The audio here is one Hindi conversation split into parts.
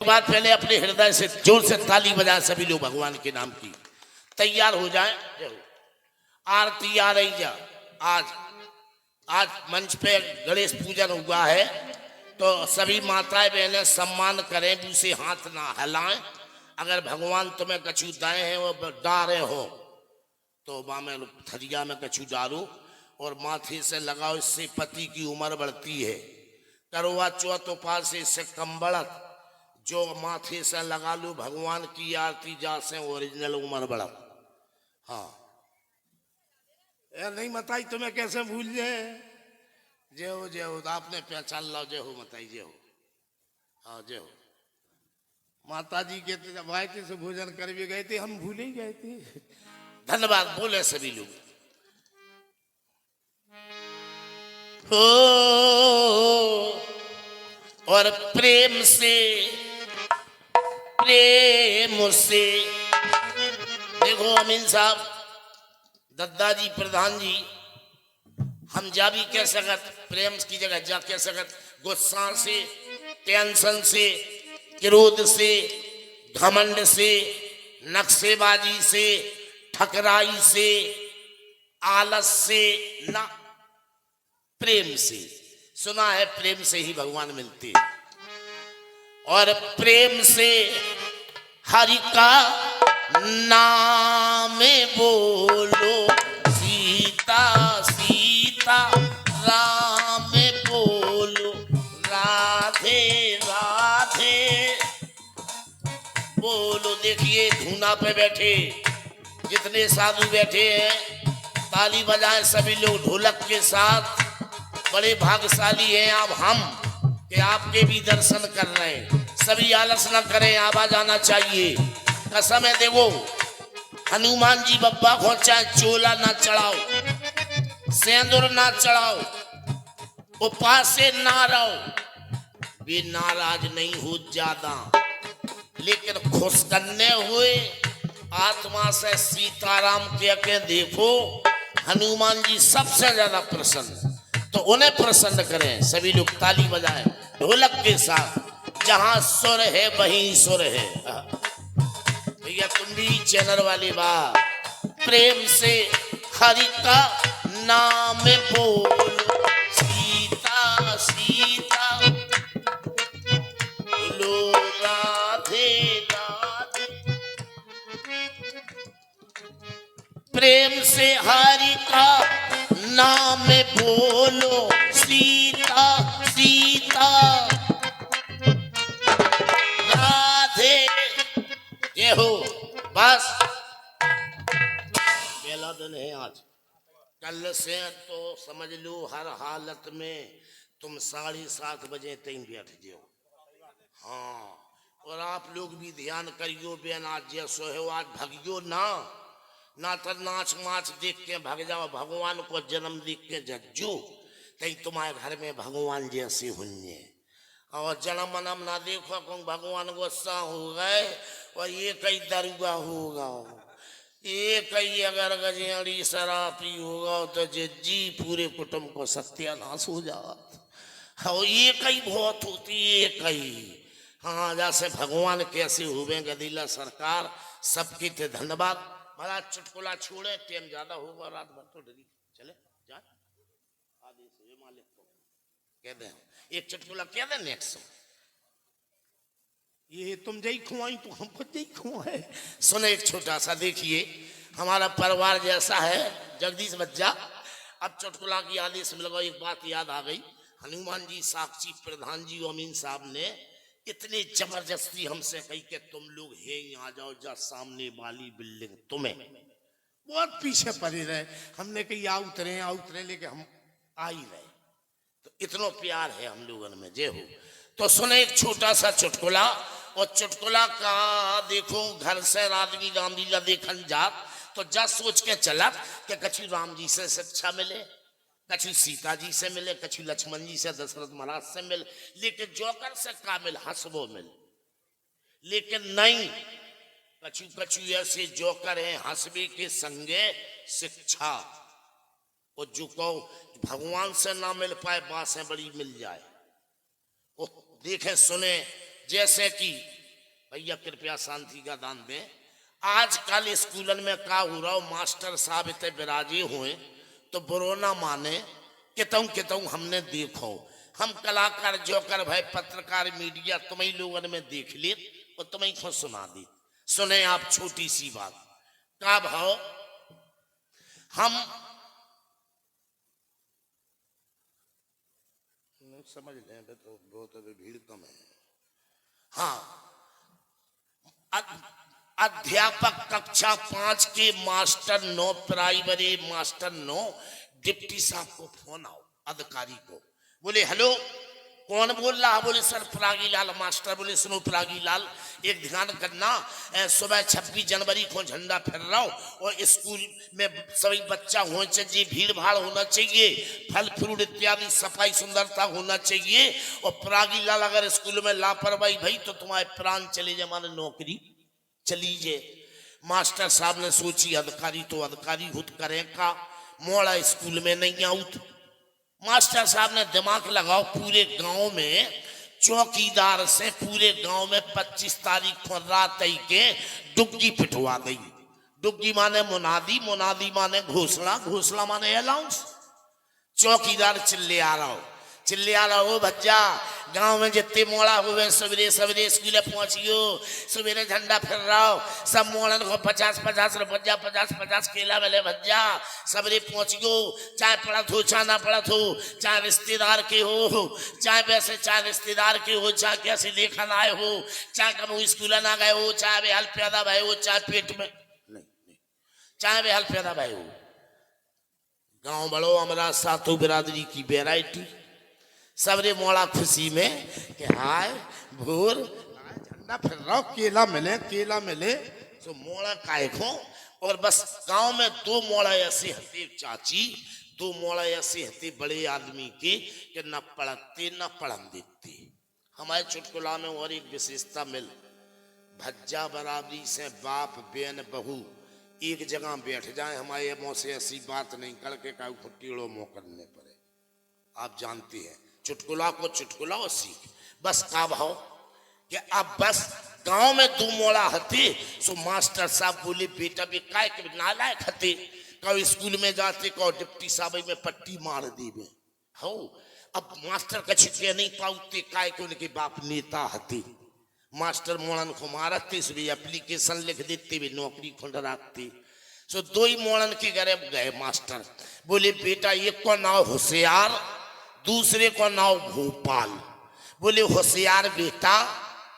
बात पहले अपने हृदय से जोर से ताली बजाए सभी लोग भगवान के नाम की। तैयार हो जाए। आरती आ रही जा। आज आज मंच पे गणेश पूजन हुआ है तो सभी माताएं बहनें सम्मान करें, दूसरे हाथ ना हिलाएं। अगर भगवान तुम्हें कछु दाए हैं वो डारे हो तो माँ में थरिया में कछु डालो और माथे से लगाओ, इससे पति की उम्र बढ़ती है। करवा चौथ उपास से इससे कम बढ़त, जो माथे से लगा लो भगवान की आरती जा से ओरिजिनल उम्र बढ़त। हाँ नहीं मताई तुम्हें कैसे भूल जाए। जय हो जय हो, आपने पहचान लो। जय हो मताई जय हो। हाँ जय हो। माता जी के जब आए थे से भोजन कर भी गए थे, हम भूल ही गए थे। धन्यवाद बोले सभी लोग। हो और प्रेम से देखो अमीन साहब, दद्दा जी, प्रधान जी, हम जा भी कह सकत, प्रेम की जगह जा कह सकत। गुस्सा से, टेंशन से, क्रोध से, घमंड से, नक्शेबाजी से, ठकराई से, आलस से ना, प्रेम से। सुना है प्रेम से ही भगवान मिलते हैं। और प्रेम से हरि का नाम बोलो, सीता सीता राम बोलो, राधे राधे बोलो। देखिए धूना पे बैठे जितने साधु बैठे हैं, ताली बजाएं सभी लोग ढोलक के साथ। बड़े भाग्यशाली हैं आप हम कि आपके भी दर्शन कर रहे हैं। सभी आलस न करें, आवाज आना चाहिए। कसम है देखो, हनुमान जी बब्बा को चाहे चोला ना चढ़ाओ, सेंदूर ना चढ़ाओ, उपास से ना रहो, वे नाराज नहीं हो ज्यादा, लेकिन खुश करने हुए आत्मा से सीताराम के देखो, हनुमान जी सबसे ज्यादा प्रसन्न। तो उन्हें प्रसन्न करें सभी लोग, ताली बजाएं ढोलक के साथ। जहां सुर है वहीं सुर है। भैया तुम भी चैनल वाले बा, प्रेम से हरि का नाम बोलो, सीता सीता बोलो, राधे राधे। प्रेम से हरि का नाम बोलो, सीता सीता राधे। ये हो बस पहला दिन है आज। कल से तो समझ लो हर हालत में तुम 7:30 बजे तक बैठ जाओ। हाँ और आप लोग भी ध्यान करियो, बेन आज जैसो है आज भगियो ना तो नाच माच देख के भग जाओ, भगवान को जन्म देख के जज्जो कहीं तुम्हारे घर में भगवान जैसे होंगे। और जन्म मनम ना देखो कौन भगवान गुस्सा हो गए और ये कई दरुआ होगा, ये कई अगर गजेड़ी शराबी होगा तो जज्जी पूरे कुटुंब को सत्यानाश हो जाता। और ये कई बहुत होती है कई। हाँ जैसे भगवान कैसे हुए गदीला सरकार सबके थे। धन्यवाद। बड़ा चुटकुला छोड़े, टाइम ज्यादा होगा, रात भर तो डरी चले जाए। आदेश है मालिक को कह दे एक चुटकुला कह दे नेक्स्ट। ये तुम जई खुआई तो हमको जई खुआ है। सुने एक छोटा सा, देखिए हमारा परिवार जैसा है जगदीश बच्चा। अब चुटकुला की आदेश में लगा, एक बात याद आ गई। हनुमान जी, साक्षी, प्रधान जी, अमीन साहब ने इतनी जबरदस्ती हमसे कही कि तुम लोग है यहाँ जाओ, जा सामने वाली बिल्डिंग तुम्हें बहुत पीछे पड़े रहे। हमने कही आ उतरे लेके हम आ ही रहे। तो इतना प्यार है हम लोगों में। जय हो। तो सुने एक छोटा सा चुटकुला। और चुटकुला का देखो, घर से आदमी रामलीला देखन जात तो जा सोच के चला कि कछु राम जी से शिक्षा मिले, कछु सीता जी से मिले, कछु लक्ष्मण जी से, दशरथ महाराज से मिले, लेकिन जोकर से का मिल, हंसबो मिल। लेकिन नहीं, कछु कछु ऐसे जोकर हैं हंसबे के संगे शिक्षा। और जो कहो भगवान से ना मिल पाए बातें बड़ी मिल जाए। वो देखे सुने जैसे कि भैया कृपया शांति का दान दें। आजकल स्कूलन में का हो रहा हो, मास्टर साहब इतने बिराजे हुए तो बुरो ना माने, कितऊ हमने देखो। हम कलाकार जोकर भाई पत्रकार मीडिया तुम्हें लोगों में देख ले और तुम्हें खुद सुना दी। सुने आप छोटी सी बात का भाव, हम समझ लें तो बहुत अभी भीड़ कम है। हाँ, अध्यापक कक्षा 5 के मास्टर 9 प्राइमरी मास्टर 9 डिप्टी साहब को फोन आओ अधिकारी को। बोले हेलो, कौन बोल रहा? बोले सर परागी लाल मास्टर। बोले सुनो परागी लाल, एक ध्यान करना, सुबह 26 जनवरी को झंडा फहर रहा हो और स्कूल में सभी बच्चा होना चाहिए, भीड़ भाड़ होना चाहिए, फल फ्रूट इत्यादि सफाई सुंदरता होना चाहिए। और परागी लाल अगर स्कूल में लापरवाही भई तो तुम्हारे प्राण चले जाए, माने नौकरी चली जाए। मास्टर साहब ने सोची अधिकारी तो अधिकारी खुद करेगा, मोड़ा स्कूल में नहीं आउट। मास्टर साहब ने दिमाग लगाओ, पूरे गांव में चौकीदार से पूरे गांव में 25 तारीख को रात के डुग्गी पिटवा दी। डुग्गी माने मुनादी, मुनादी माने घोषणा, घोषणा माने अनाउंस। चौकीदार चिल्ले आ रहा हो भज्जा, गांव में जितने मोड़ा हुए सवेरे सवेरे स्कूल पहुंचियो, सवेरे झंडा फिर रहा हो, सब मोड़न को 50-50 रुपया 50-50 केला मिले भज्जा, सवेरे पहुंचियो। चाहे पढ़त हो चाहे ना पढ़त हो, चाहे रिश्तेदार के हो, चाहे वैसे चाहे रिश्तेदार के हो, चाहे कैसे लेखन आए हो, चाहे कभी स्कूल ना गए हो, चाहे वे हल पैदा भय हो, चाहे पेट में नहीं, चाहे वे हल पैदा भय हो। गाँव बड़ो हमारा सातों बिरादरी की वेराइटी, सबरे मोड़ा खुशी में कि हाय भोर झंडा फिर रहा, केला मिले तो मोड़ा काय खो। और बस गांव में 2 मोड़ा ऐसे हते चाची, 2 मोड़ा ऐसे हते बड़े आदमी के कि न पढ़ते न पढ़न देते। हमारे चुटकुला में और एक विशेषता मिल, भज्जा बराबरी से बाप बेन बहू एक जगह बैठ जाए, हमारे मुंह से ऐसी बात नहीं करके का टेढ़ो मुंह करने पड़े। आप जानते हैं चुटकुला को चुटकुला और सीख। बस का भाव कि अब बस गांव में 2 मोड़ा हते, सो मास्टर साहब बोले बेटा भी काय के नालायक हते, कहो स्कूल में जाते कहो डिप्टी साहब में पट्टी मार देवे हो। अब मास्टर का छिटिया नहीं पाते, काय के उनके बाप नेता हते। मास्टर मोड़न को मारते, सो एप्लीकेशन लिख देते, वे नौकरी खुंड रखते। सो 2 ही मोड़न के घरे गए मास्टर। बोले बेटा एक को नाम होशियार, दूसरे को नाम भोपाल। बोले होशियार बेटा,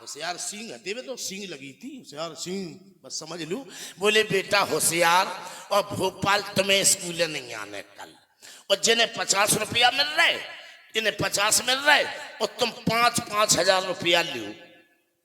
होशियार सिंह हते में तो सिंह लगी थी, होशियार सिंह बस समझ लू। बोले बेटा होशियार और भोपाल तुम्हें स्कूल नहीं आने कल, और जिन्हें 50 रुपया मिल रहे इन्हें 50 मिल रहे, और तुम 5-5 हजार रुपया लो।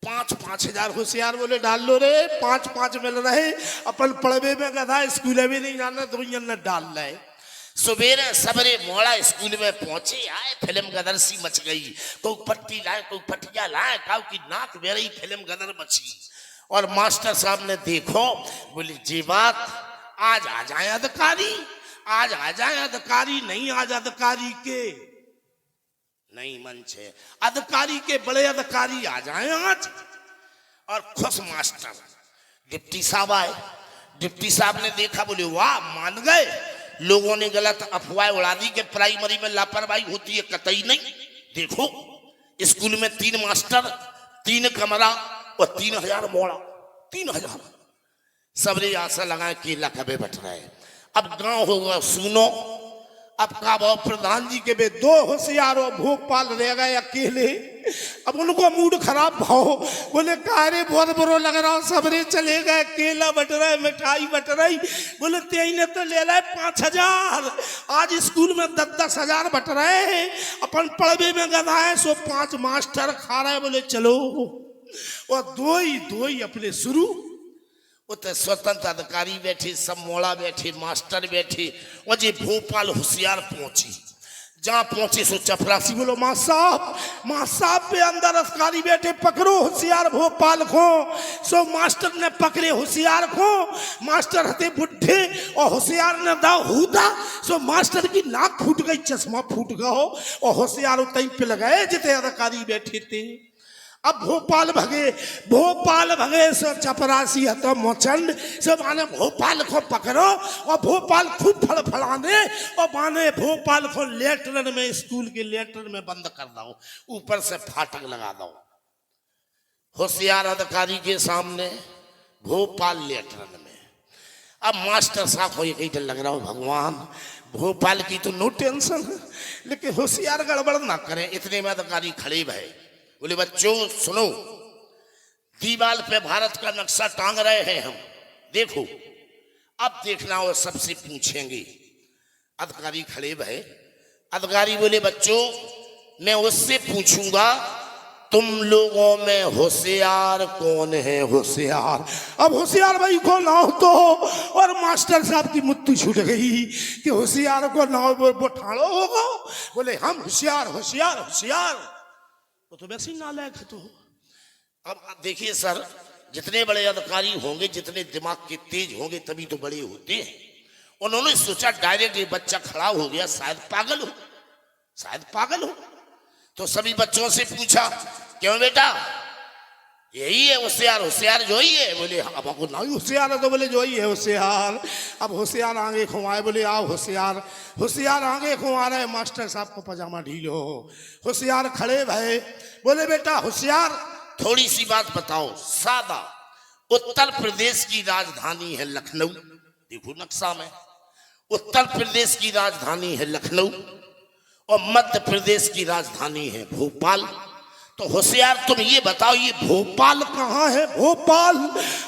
5-5 हजार होशियार बोले डाल लो रे, 5-5 मिल रहे, अपन पढ़वे में गधा स्कूल में नहीं जाना तो न डाल रहे। सवेरे सबरे मोड़ा स्कूल में पहुंचे, आए फिल्म गदर सी मच गई। कोई पट्टी लाए, कोई पटिया लाए, काउ की नाक बेरई फिल्म गदर मची। और मास्टर साहब ने देखो, बोले जी बात आज आ जाए अधिकारी, आज आ जाए अधिकारी, नहीं आज अधिकारी के नहीं मंच है, अधिकारी के बड़े अधिकारी आ जाए आज। और खुश मास्टर डिप्टी साहब आए। डिप्टी साहब ने देखा, बोले वाह मान गए, लोगों ने गलत अफवाह उड़ा दी कि प्राइमरी में लापरवाही होती है, कतई नहीं। देखो स्कूल में 3 मास्टर, 3 कमरा और 3000 मोड़ा, 3000। सबरी आशा लगाए केला कबे बट रहे। अब गांव होगा सुनो, अब का भाव प्रधान जी के बे 2 होशियारों भोपाल रह गए अकेले। अब उनको मूड खराब भाव, बोले कारे बहुत बुरो लग रहा, सबरे चले गए, केला बट रहे, मिठाई बट रही। बोले तेने तो ले लाए 5000, आज स्कूल में 10-10 हजार बट रहे हैं, अपन पढ़वे में गधा है, सो 5 मास्टर खा रहे। बोले चलो, और 2 ही अपने शुरू। उतने स्वतंत्र अधिकारी बैठे, सब मोड़ा बैठे, मास्टर बैठे। और जी भोपाल होशियार पहुंची, जहां पहुंचे सो चपरासी बोलो मां साहब पे अंदर अधिकारी बैठे, पकड़ो होशियार भोपाल को। सो मास्टर ने पकड़े होशियार को, मास्टर हते बुढ़े और होशियार ने दाव हूदा। सो मास्टर की नाक फूट गई, चश्मा फूट गया हो, और होशियार उतई पे लगाए जिते अधिकारी बैठे थे। अब भोपाल भगे सो चपरासी हतो मोचंड सब माने भोपाल को पकड़ो और भोपाल खूब फड़फड़ाने और माने भोपाल को लेटरन में स्कूल के लेटरन में बंद कर दो, ऊपर से फाटक लगा दो। होशियार अधिकारी के सामने भोपाल लेटरन में। अब मास्टर साहब को ये कहीं लग रहा हो भगवान भोपाल की तो नो टेंशन है, लेकिन होशियार गड़बड़ ना करें। इतने में अधिकारी खड़े भय बोले बच्चों सुनो, दीवार पे भारत का नक्शा टांग रहे हैं हम, देखो अब देखना और सबसे पूछेंगे। अधिकारी खड़े भय। अधिकारी बोले बच्चों मैं उससे पूछूंगा तुम लोगों में होशियार कौन है? होशियार। अब होशियार भाई को नाव तो और मास्टर साहब की मुट्ठी छूट गई कि होशियार को नाव वो ठाड़ो होगा। बोले हम होशियार होशियार होशियार, वो तो वैसे ही नालायक है। तो अब देखिए सर, जितने बड़े अधिकारी होंगे जितने दिमाग के तेज होंगे तभी तो बड़े होते हैं। उन्होंने सोचा डायरेक्ट ये बच्चा खड़ा हो गया, शायद पागल हो। तो सभी बच्चों से पूछा क्यों बेटा यही है होशियार जो ही है? बोले अब आपको ना होशियार है तो बोले जो ही है होशियार। अब होशियार आगे खुमाए, बोले आओ होशियार आगे खुमा रहे। मास्टर साहब को पजामा ढीलो। होशियार खड़े भय बोले बेटा होशियार थोड़ी सी बात बताओ सादा। उत्तर प्रदेश की राजधानी है लखनऊ, देखो नक्शा में, उत्तर प्रदेश की राजधानी है लखनऊ और मध्य प्रदेश की राजधानी है भोपाल। तो होशियार तुम ये बताओ ये भोपाल कहाँ है? भोपाल।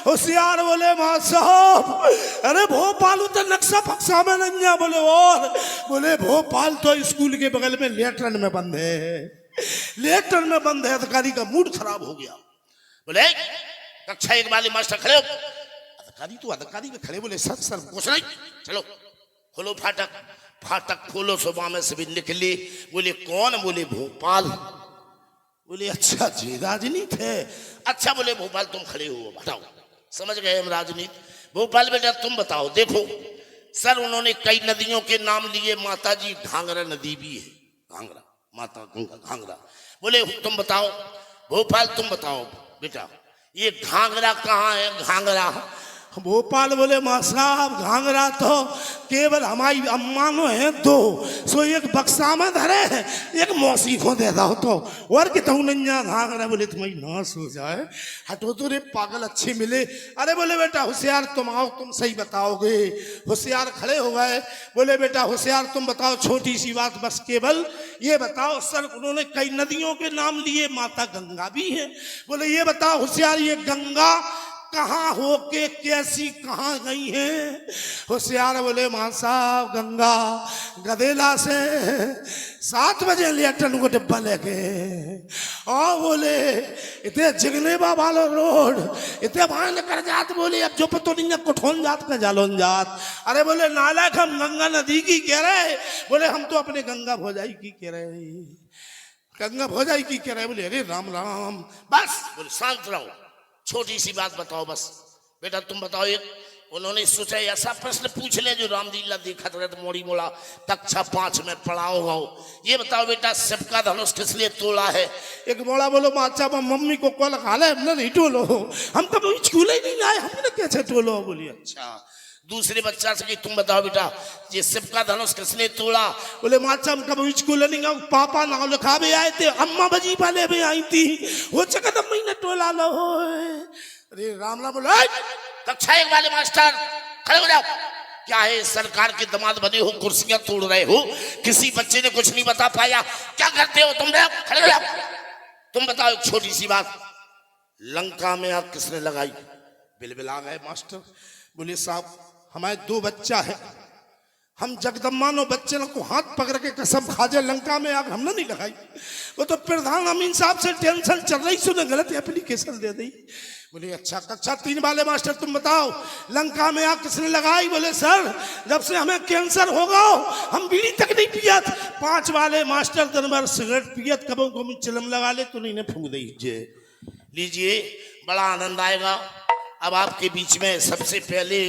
होशियार बोले मां साहब अरे भोपाल तो नक्शा फक्सा में नहीं है। बोले और बोले भोपाल तो स्कूल के बगल में लेटरन में बंद है। अधिकारी का मूड खराब हो गया। बोले कक्षा 1 वाले मास्टर खड़े हो। अधिकारी में खड़े बोले सर कुछ नहीं, चलो खोलो फाटक खोलो। सुबह में सभी निकले। बोले कौन? बोले भोपाल। बोले अच्छा जी राजनीति है? अच्छा बोले भोपाल तुम खड़े हो, बताओ। समझ गए हम राजनीति। भोपाल बेटा तुम बताओ। देखो सर उन्होंने कई नदियों के नाम लिए, माता जी घाघरा नदी भी है, घाघरा माता गंगा घाघरा। बोले तुम बताओ भोपाल, तुम बताओ बेटा ये घाघरा कहाँ है? घाघरा भोपाल। बोले माँ साहब घाघरा तो केवल हमारी अम्मानो है दो, सो एक बक्सा में धरे है, एक मौसी को दे दो तो और कितने नहीं घाघरा। बोले तुम्हारी नाश हो जाए, हटो तो रे पागल अच्छे मिले। अरे बोले बेटा होशियार तुम आओ, तुम सही बताओगे। होशियार खड़े हो गए। बोले बेटा होशियार तुम बताओ छोटी सी बात, बस केवल ये बताओ। सर उन्होंने कई नदियों के नाम लिए, माता गंगा भी है। बोले ये बताओ होशियार ये गंगा कहाँ होके कैसी कहाँ गई है? होशियार बोले मां साहब गंगा गदेला से 7 बजे लेटन को डिब्बा लेके और बोले इतने जिगने वालो रोड इतने भान कर जात। बोले अब जो पतो नहीं कुठोन जात का जालोन जात। अरे बोले नालायक हम गंगा नदी की कह रहे। बोले हम तो अपने गंगा भोजाई की कह रहे, गंगा भोजाई की कह रहे। बोले अरे राम राम, बस बोले शांत रहो, छोटी सी बात बताओ बस। बेटा तुम बताओ एक। उन्होंने सोचा ऐसा प्रश्न पूछ ले जो रामलीला देखा था तो मोड़ी मोड़ा कक्षा 5 में पढ़ा होगा। ये बताओ बेटा सबका धनुष किस लिए तोड़ा है? एक बोला बोलो माचा मम्मी को कॉल खा ले हमने नहीं टोलो, हम कभी स्कूल ही नहीं आए, हमने कैसे टोलो? बोली अच्छा। दूसरे बच्चा से कि तुम बताओ बेटा ये सबका धनुष किसने तोड़ा? बोले माचा हम कभी स्कूल नहीं गए, पापा नाम लिखा भी आए थे, अम्मा बजी वाले भी आई थी, वो जगह महीने टोला लो। अरे राम राम। बोलो कक्षा 1 वाले मास्टर खड़े हो जाओ। क्या है सरकार के दामाद बने हो, कुर्सियां तोड़ रहे हो, किसी बच्चे ने कुछ नहीं बता पाया, क्या करते हो तुम? खड़े हो जाओ। तुम बताओ एक छोटी सी बात, लंका में आग किसने लगाई? बिलबिल आ गए मास्टर। बोले साहब हमारे 2 बच्चा है, हम जगदम्बानो बच्चे को हाथ पकड़ के कसम खा जाए लंका में आग हमने नहीं लगाई। वो तो प्रधान अमीन साहब से टेंशन चल रही, सुने गलत एप्लीकेशन दे दी। बोले अच्छा कक्षा 3 वाले मास्टर तुम बताओ लंका में आग किसने लगाई? बोले सर जब से हमें कैंसर होगा हम बीड़ी तक नहीं पियत। 5 वाले मास्टर दिन भर सिगरेट पियत, कबों को चिलम लगा ले तो नहीं फूंक दीजिए। लीजिए बड़ा आनंद आएगा। अब आपके बीच में सबसे पहले